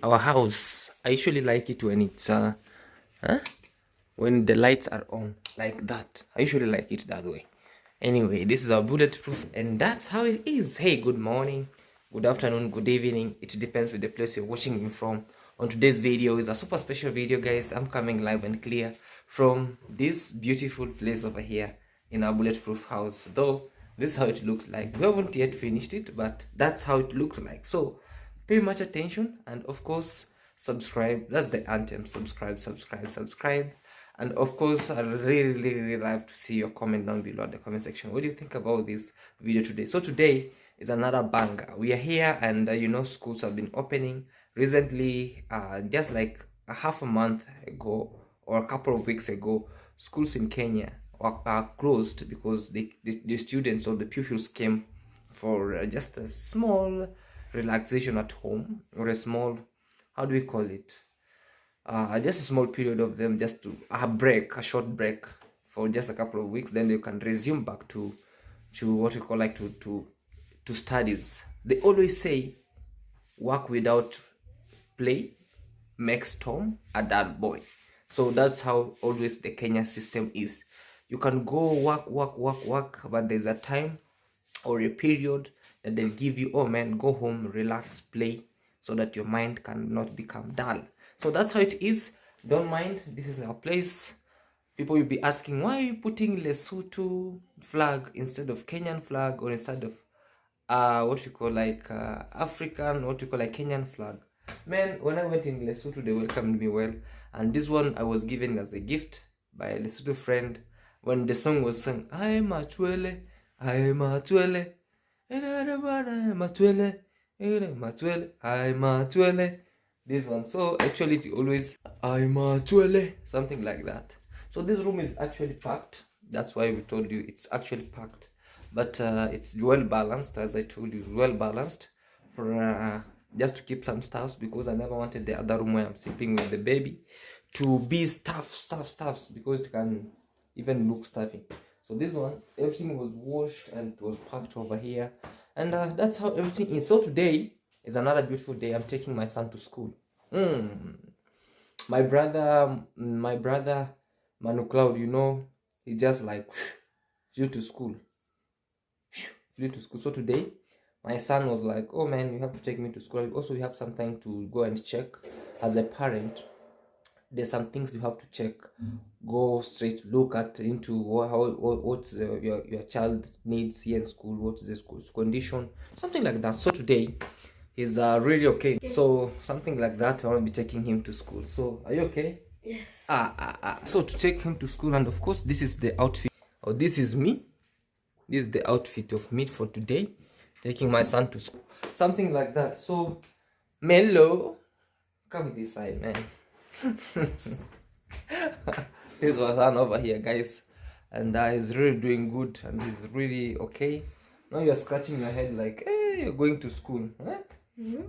our house, I usually like it when it's when the lights are on like that. I usually like it that way. Anyway, this is our bulletproof, and that's how it is. Hey, good morning, good afternoon, good evening. It depends with the place you're watching me from. On today's video is a super special video, guys. I'm coming live and clear from this beautiful place over here in our bulletproof house. Though this is how it looks like. We haven't yet finished it, but that's how it looks like. So pay much attention, and of course subscribe. That's the anthem. Subscribe, subscribe, subscribe. And of course, I really love to see your comment down below in the comment section. What do you think about this video today? So today is another banger. We are here, and you know, schools have been opening recently. Just like a half a month ago or a couple of weeks ago, schools in Kenya are closed because the students or the pupils came for just a small relaxation at home, or a small, how do we call it, just a small period of them, just to a short break for just a couple of weeks. Then they can resume back to what we call like to studies. They always say work without play makes Tom a dull boy. So that's how always the Kenya system is. You can go work, but there's a time or a period that they'll give you, oh man, go home, relax, play, so that your mind cannot become dull. So that's how it is. Don't mind, this is our place. People will be asking, why are you putting Lesotho flag instead of Kenyan flag, or instead of what you call like African, what you call like Kenyan flag? Man, when I went in Lesotho, they welcomed me well, and this one I was given as a gift by a Lesotho friend. When the song was sung, I'm Matwele, I'm Matwele, Matwele, I'm Matwele. This one. So actually it always I'm Matwele, something like that. So this room is actually packed. That's why we told you it's actually packed. But it's well balanced, as I told you, it's well balanced for just to keep some stuffs, because I never wanted the other room where I'm sleeping with the baby to be stuffs, because it can even look stuffy. So this one, everything was washed and it was packed over here, and that's how everything is. So today is another beautiful day. I'm taking my son to school. My brother Manu Claude, you know, he just like flew to school. So today my son was like, oh man, you have to take me to school. Also, you have some time to go and check. As a parent, there's some things you have to check. Go straight, look at into what's your child needs here in school, what's the school's condition, something like that. So today he's really okay. So something like that, I want to be taking him to school. So are you okay? Yes. So to take him to school, and of course this is the outfit, or this is me. This is the outfit of me for today, taking my son to school, something like that. So Mello, come this side, man. This was son over here, guys, and he's really doing good, and he's really okay. Now you're scratching your head like, hey, you're going to school, huh?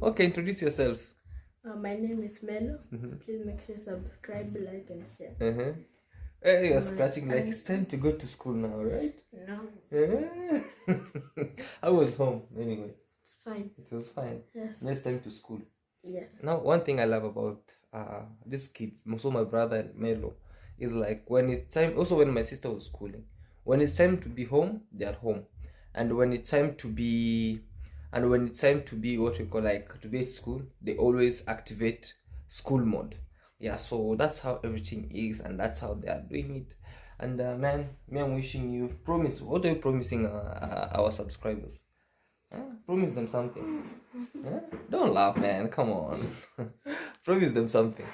Okay, introduce yourself. My name is Melo. Please make sure subscribe, like, and share. Hey, you're scratching like it's time to go to school now, right? No. How was home anyway? Fine. It was fine. Yes. Next time to school. Yes. Now, one thing I love about these kids, also my brother and Melo, is like when it's time. Also, when my sister was schooling, when it's time to be home, they're at home, and when it's time to be what we call like to be at school, they always activate school mode. Yeah, so that's how everything is, and that's how they are doing it. And man, me, I'm wishing you, promise. What are you promising our subscribers? Promise them something. Don't laugh, man. Come on. Promise them something.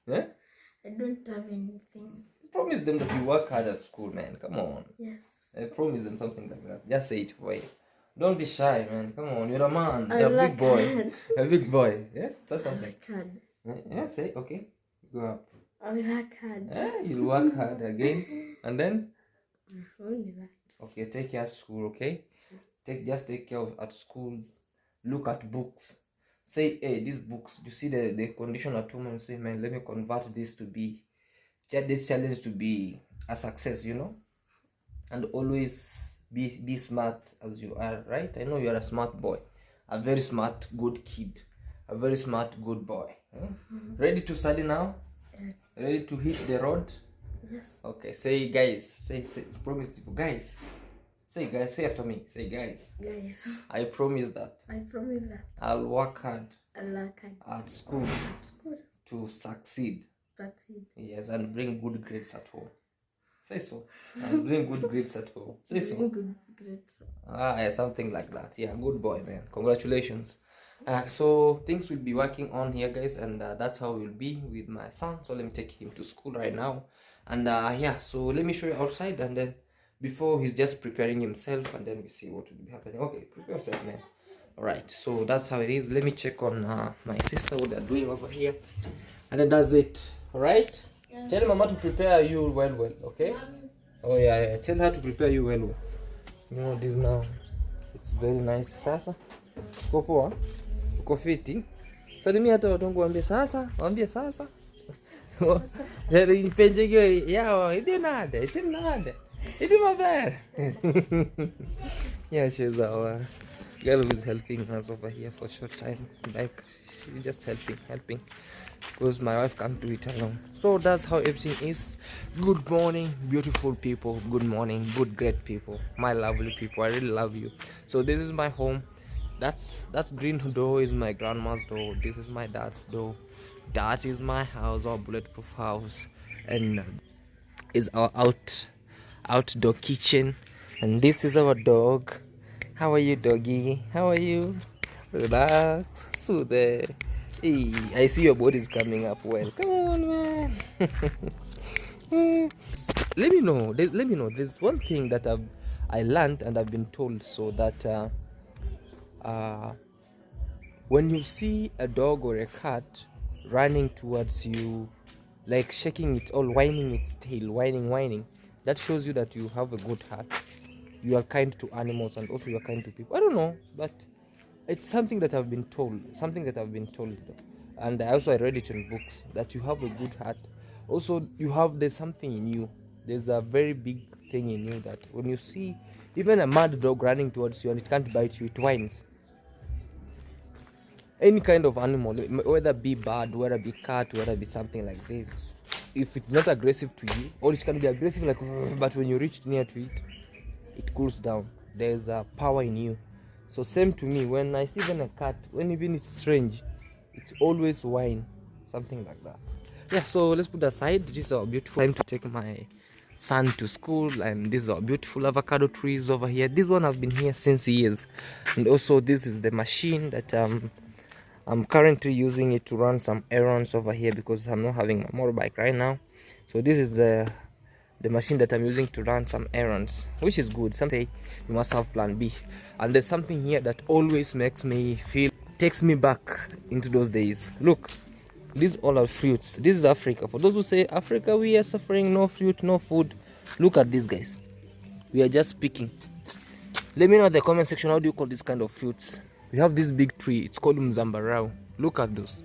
Yeah? I don't have anything. Promise them that you work hard at school, man. Come on. Yes. I promise them something like that. Just say it for you. Don't be shy, man. Come on, you're a man. I You're a big work boy. hard. A big boy. Yeah? Say I something. work hard. Yeah, say, okay. Go up. I work hard. Yeah, you'll work hard again. And then? Only that. Okay, take care at school, okay? Just take care at school. Look at books. Say, hey, these books, you see the condition at home, and say, man, let me convert this challenge to be a success, you know? And always be smart as you are, right? I know you're a smart boy, a very smart, good kid. a very smart, good boy. Ready to study now? Yeah. Ready to hit the road? Yes. Okay, say guys. Say promise people. Guys. Say guys, say after me. Say guys. Guys, I promise that I promise that I'll work hard Allah can at school school to succeed. succeed. Yes, and bring good grades at home. Say so. And bring good grades at home. Say so. Good, great. Yeah, something like that. Yeah, good boy, man. Congratulations. So things will be working on here, guys, and that's how we'll be with my son. So let me take him to school right now, and yeah. So let me show you outside, and then before he's just preparing himself, and then we see what will be happening. Okay, prepare yourself, man. All right. So that's how it is. Let me check on my sister what they're doing over here, and then that's it. All right. Yes. Tell mama to prepare you well, okay? Mommy. Oh yeah. Tell her to prepare you well. You know this now. It's very nice. Sasa. Uko poa? Uko fiti? Salimia hata watu waambie sasa, waambie sasa. Jadi penjege yao, idi nada. Idi mother. Yeah, she's our girl who is helping us over here for a short time. Like she's just helping. Because my wife can't do it alone. So that's how everything is. Good morning, beautiful people. Good morning, good great people, my lovely people. I really love you. So this is my home. That's green door is my grandma's door. This is my dad's door. That is my house, our bulletproof house, and is our outdoor kitchen. And this is our dog. How are you, doggy? How are you? Relax, soothe. Hey, I see your body's coming up well. Come on, man. Let me know. There's one thing that I learned and I've been told, so that when you see a dog or a cat running towards you, like shaking its all, whining its tail, whining, that shows you that you have a good heart. You are kind to animals and also you are kind to people. I don't know, but it's something that I've been told. And I read it in books that you have a good heart. Also, there's something in you. There's a very big thing in you that when you see even a mad dog running towards you and it can't bite you, it whines. Any kind of animal, whether it be bird, whether it be cat, whether it be something like this, if it's not aggressive to you, or it can be aggressive like, but when you reach near to it, it cools down. There's a power in you. So same to me, when I see even a cat, when even it's strange, it's always whine, something like that. Yeah, so let's put aside. This is our beautiful time to take my son to school, and these are beautiful avocado trees over here. This one has been here since years, and also this is the machine that I'm currently using it to run some errands over here because I'm not having my motorbike right now. So this is the machine that I'm using to run some errands, which is good. Someday you must have plan B. And there's something here that always takes me back into those days. Look, these all are fruits. This is Africa. For those who say Africa, we are suffering, no fruit, no food. Look at these guys. We are just picking. Let me know in the comment section, how do you call this kind of fruits? We have this big tree. It's called Mzambarau. Look at those.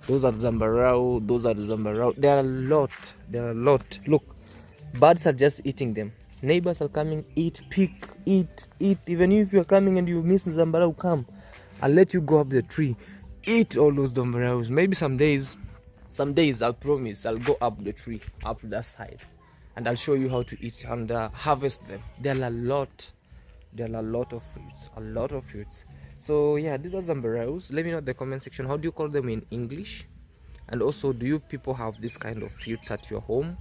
Those are Zambarau. Those are the Zambarau. There are a lot. Look, birds are just eating them. Neighbors are coming, eat, pick, eat. Even if you're coming and you miss Zambarau, come. I'll let you go up the tree. Eat all those Zambaraus. Maybe some days, I promise, I'll go up the tree, up that side. And I'll show you how to eat and harvest them. There are a lot of fruits. So yeah, these are Zambaraus. Let me know in the comment section, how do you call them in English? And also, do you people have this kind of fruits at your home?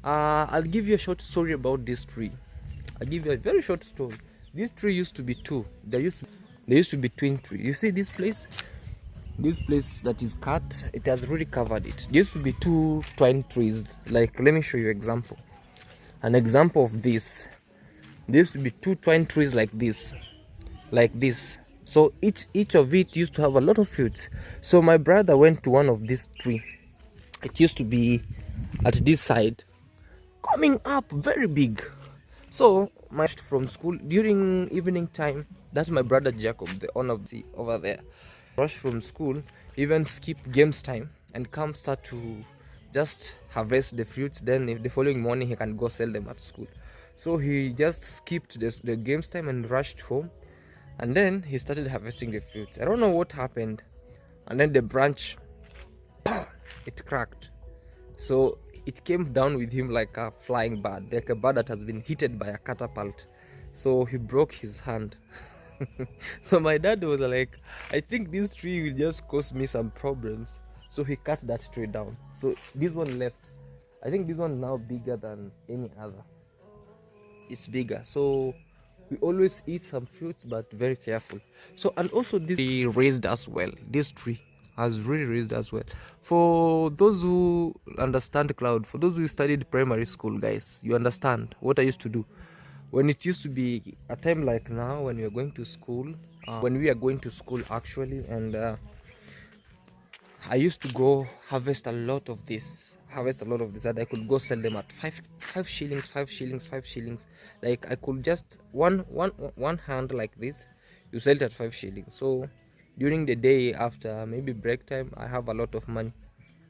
I'll give you a short story about this tree. I'll give you a very short story. This tree used to be two. There used to be twin trees. You see this place? This place that is cut, it has really covered it. There used to be two twin trees. Like, let me show you example. An example of this. There used to be two twin trees like this. So each of it used to have a lot of fruits. So my brother went to one of these tree. It used to be at this side, coming up very big. So from school during evening time, that's my brother Jacob, the owner of the over there. Rush from school, even skip games time and start to just harvest the fruits. Then the following morning he can go sell them at school. So he just skipped the games time and rushed home, and then he started harvesting the fruits. I don't know what happened. and then the branch, it cracked. So it came down with him like a flying bird, like a bird that has been hit by a catapult. So he broke his hand. So my dad was like, I think this tree will just cause me some problems. So he cut that tree down. So this one left. I think this one is now bigger than any other. It's bigger. So we always eat some fruits, but very careful. So, and also this tree raised us well. This tree has really raised us well. For those who understand Claude, for those who studied primary school, guys, you understand what I used to do. When it used to be a time like now, when we are going to school, actually, and I used to go harvest a lot of this, and I could go sell them at five shillings. Like I could just one hand like this, you sell it at 5 shillings. So during the day, after maybe break time, I have a lot of money.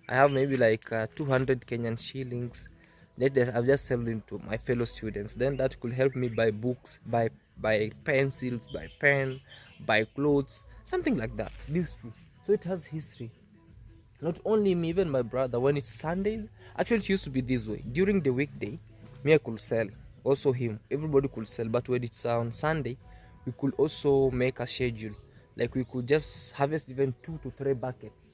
I have maybe like 200 Kenyan shillings. I've just sold them to my fellow students. Then that could help me buy books, buy pencils, buy pen, buy clothes, something like that. This tree. So it has history. Not only me, even my brother. When it's Sundays, actually it used to be this way. During the weekday, me I could sell. Also him, everybody could sell. But when it's on Sunday, we could also make a schedule. Like we could just harvest even 2 to 3 buckets,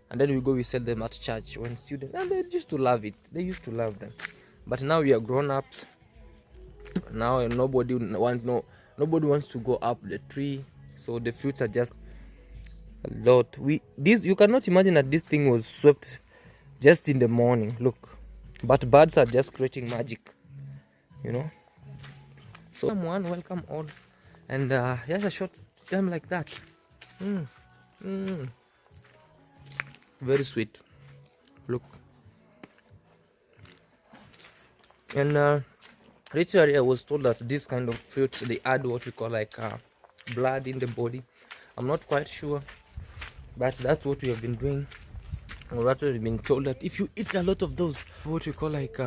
and then we sell them at church when students, and they used to love it. They used to love them. But now we are grown ups. Now nobody wants to go up the tree. So the fruits are just a lot. You cannot imagine that this thing was swept just in the morning. Look, but birds are just creating magic, you know. So welcome all, and just a short time like that. Very sweet. Look, and literally I was told that this kind of fruits, they add what we call like blood in the body. I'm not quite sure, but that's what we have been doing, or that's what we've been told, that if you eat a lot of those, what we call like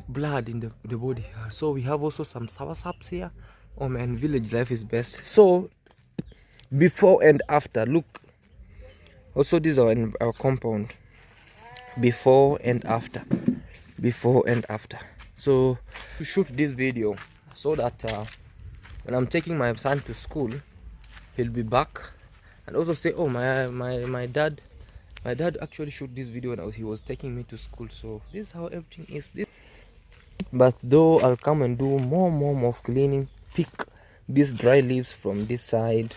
blood in the body. So we have also some sour saps here. Oh man, village life is best. So before and after, look. Also, these are in our compound. Before and after. So to shoot this video so that when I'm taking my son to school, he'll be back, and also say, oh, my dad actually shoot this video when he was taking me to school. So this is how everything is. But though I'll come and do more of cleaning, pick these dry leaves from this side,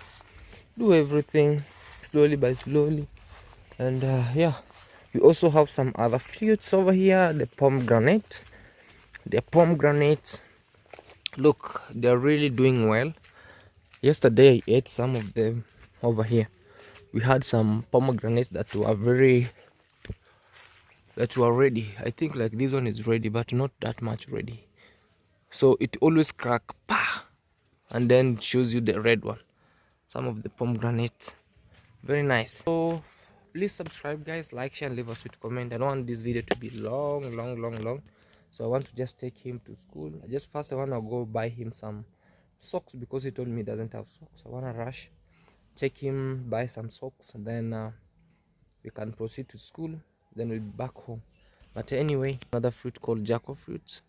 do everything slowly by slowly. And yeah, we also have some other fruits over here. The pomegranate, look, they're really doing well. Yesterday I ate some of them over here. We had some pomegranates that were ready. I think like this one is ready, but not that much ready. So it always crack, and then shows you the red one. Some of the pomegranate, very nice. So please subscribe, guys, like, share, and leave a sweet comment. I don't want this video to be long. So I want to just take him to school. I want to go buy him some socks, because he told me he doesn't have socks. I want to rush, take him, buy some socks, and then we can proceed to school. Then we'll be back home. But anyway, another fruit called jackfruit.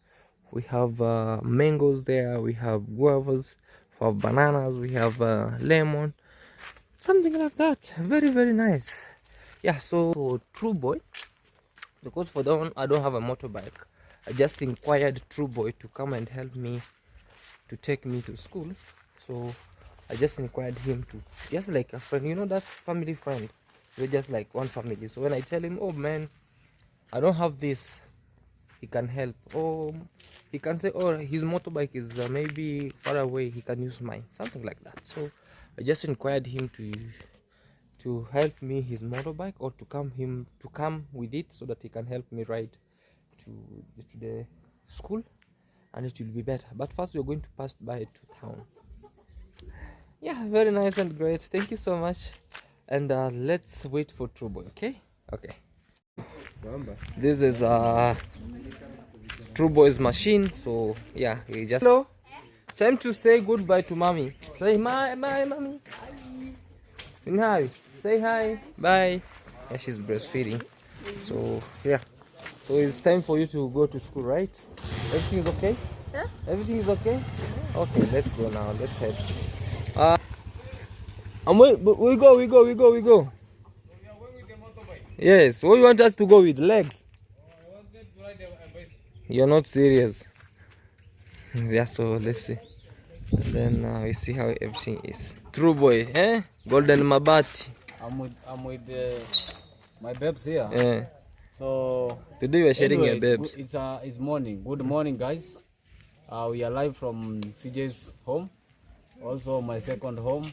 We have mangoes there, we have guavas, we have bananas, we have lemon, something like that. Very nice. Yeah, so for True Boy, because for that one I don't have a motorbike, I just inquired True Boy to come and help me to take me to school. So I just inquired him to, just like a friend, you know, that's family friend. We're just like one family. So when I tell him, oh man, I don't have this, he can help. Or he can say, oh, his motorbike is maybe far away, he can use mine, something like that. So I just inquired him to help me his motorbike, or to come with it, so that he can help me ride to the school, and it will be better. But first we're going to pass by to town. Yeah, very nice and great. Thank you so much, and let's wait for True Boy. Okay. This is True Boy's machine. So yeah, he just, hello, time to say goodbye to mommy. Say my mommy. Hi. Say hi. Bye. Yeah, she's breastfeeding. So yeah. So it's time for you to go to school, right? Everything is okay? Huh? Everything is okay? Okay, let's go now. Let's head. We go. Yes. What you want us to go with? Legs? You're not serious. Yeah, so let's see. And then we see how everything is. True boy, eh? Golden Mabati. I'm with my babes here. Yeah. So Today we're sharing anyway, your babes. it's morning. Good morning, guys. We are live from CJ's home, also my second home.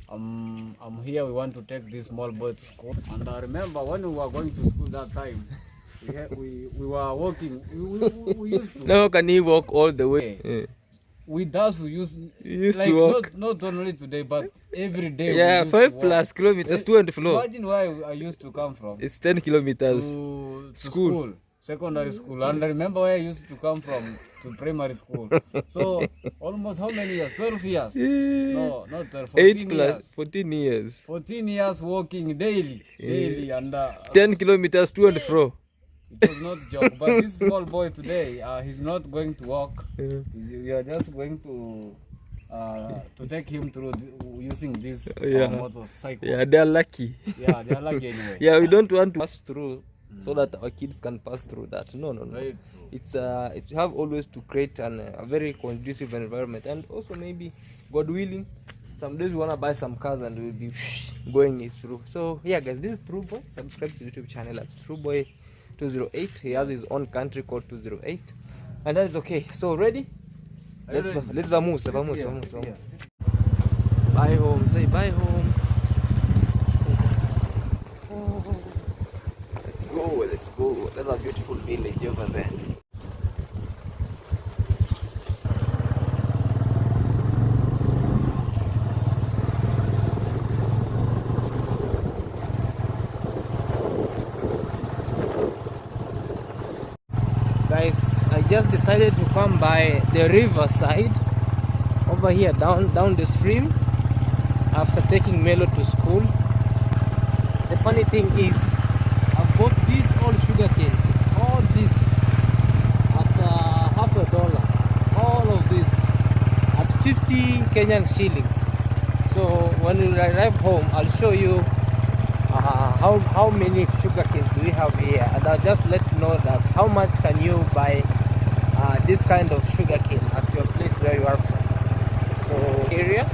I'm here. We want to take this small boy to school. And I remember when we were going to school that time, we were walking. We used to. Now can he walk all the way? Yeah. With us, we used used like to walk. not only today, but every day. Yeah, we used 5+ kilometers to and flow. Imagine where I used to come from. It's 10 kilometers. To School. Secondary school. And I remember where I used to come from to primary school. So almost how many years? 12 years? No, not 12. 8 plus years. 14 years. 14 years walking daily. Daily. And 10 kilometers to and fro. it was not a joke. But this small boy today, he's not going to walk. Yeah. We are just going to take him through using this motorcycle. Yeah, they're lucky. Yeah, they are lucky anyway. Yeah, we don't want to pass through so that our kids can pass through that. No. Right. It's it have always to create a very conducive environment, and also maybe, God willing, some days we wanna buy some cars and we'll be going it through. So yeah, guys, this is True Boy. Subscribe to the YouTube channel at True Boy 208. He has his own country code 208, and that is okay. So ready? Let's vamos. Yes. Bye home. Say bye home. Let's go. There's a beautiful village over there. Guys, I just decided to come by the riverside over here down the stream after taking Melo to school. The funny thing is, I bought this old sugarcane, all this at $50. All of this at 50 Kenyan shillings. So when we arrive home, I'll show you how many sugarcanes do we have here, and I'll just let you know that how much can you buy this kind of sugarcane at your place where you are from. So area,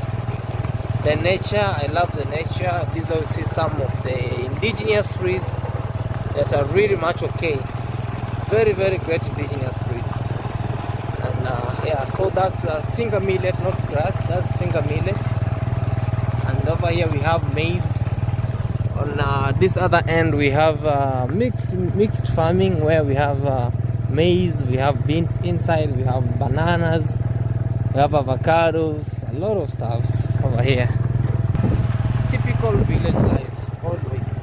the nature, I love the nature. These are, see some of the indigenous trees that are really much okay. Very, very great indigenous trees. And yeah, so that's finger millet, not grass, that's finger millet. And over here we have maize. On this other end we have mixed farming, where we have maize, we have beans inside, we have bananas, we have avocados, a lot of stuffs over here. It's typical village life, always.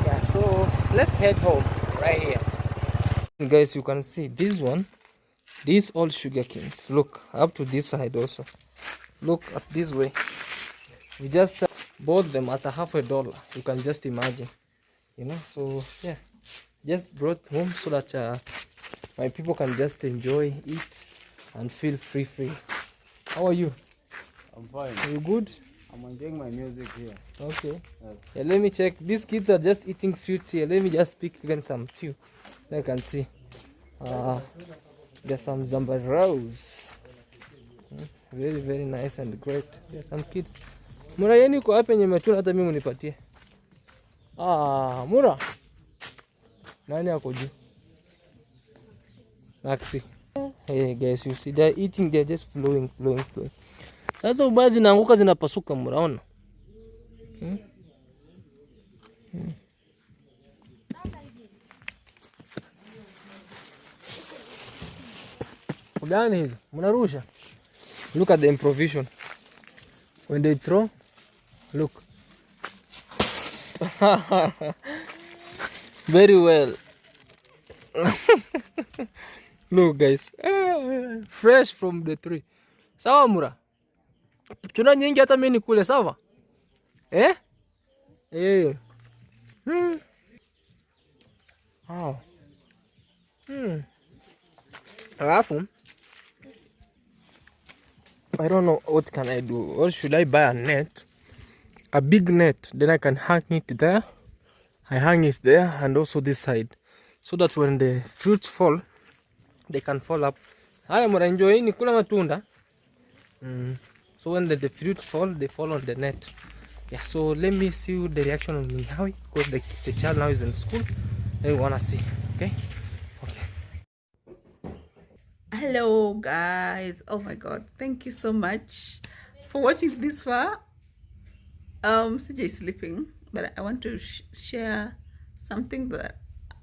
Yeah, so let's head home right here. Guys, you can see this one, these old sugar canes. Look up to this side also. Look at this way. We just bought them at $50. You can just imagine, so yeah, just brought home so that my people can just enjoy, eat and feel free. How are you? I'm fine. Are you good? I'm enjoying my music here. Okay. Yes. Yeah, let me check. These kids are just eating fruits here. Let me just pick even some few. I can see there's some zambaros. Very, very nice and great. There's some kids. Mura, yeni uko hapa yenye umetuna, hata mimi unipatie. Mura. Nani ako juu? Maxi. Hey guys, you see they're eating, they're just flowing. Sasa ubaya zinaanguka, zinapasuka, muraona. Gani hizo? Mnarusha? Look at the improvisation. When they throw, look. Very well. Look guys, fresh from the tree. Sawa Mura, chuna nyingi hata mimi nikule. Sawa, Eh? Eh. Hmm. Wow. Alafu, I don't know what can I do. Or should I buy a net? A big net. Then I can hang it there. I hang it there and also this side. So that when the fruits fall, they can fall up. Haya mnaenjoy ni kula matunda. So when the fruits fall, they fall on the net. Yeah, so let me see the reaction of Minhawi because the child now is in school. Then we wanna see. Okay? Hello guys, oh my god, thank you so much for watching this far. CJ is sleeping, but I want to share something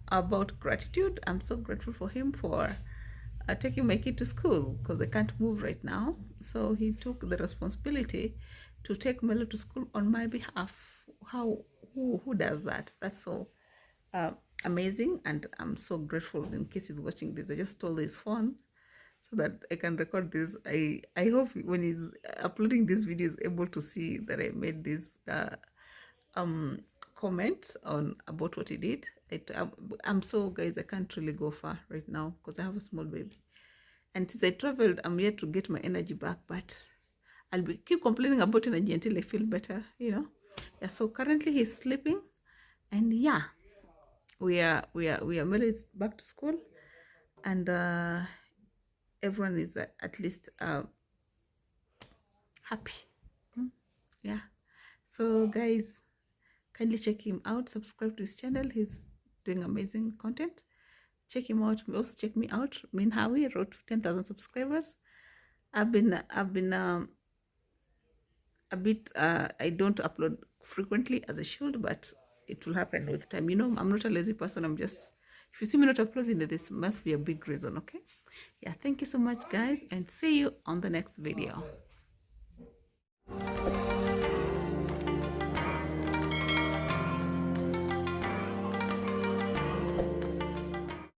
about gratitude. I'm so grateful for him for taking my kid to school because I can't move right now, so he took the responsibility to take Melo to school on my behalf. Who does that? That's so amazing, and I'm so grateful. In case he's watching this, I just stole his phone so that I can record this. I hope when he's uploading this video, he's able to see that I made this comments on about what he did. I'm so, guys, I can't really go far right now because I have a small baby, and since I traveled, I'm yet to get my energy back, but I'll keep complaining about energy until I feel better, you know. Yeah, so currently he's sleeping, and yeah, we are Melo back to school, and everyone is at least happy. Yeah, so guys, kindly check him out, subscribe to his channel. He's doing amazing content. Check him out. Also check me out. Minhawi wrote 10,000 subscribers. I've been a bit I don't upload frequently as I should, but it will happen with time. You know, I'm not a lazy person. I'm just, if you see me not uploading, this must be a big reason. Okay? Yeah, thank you so much guys, and see you on the next video.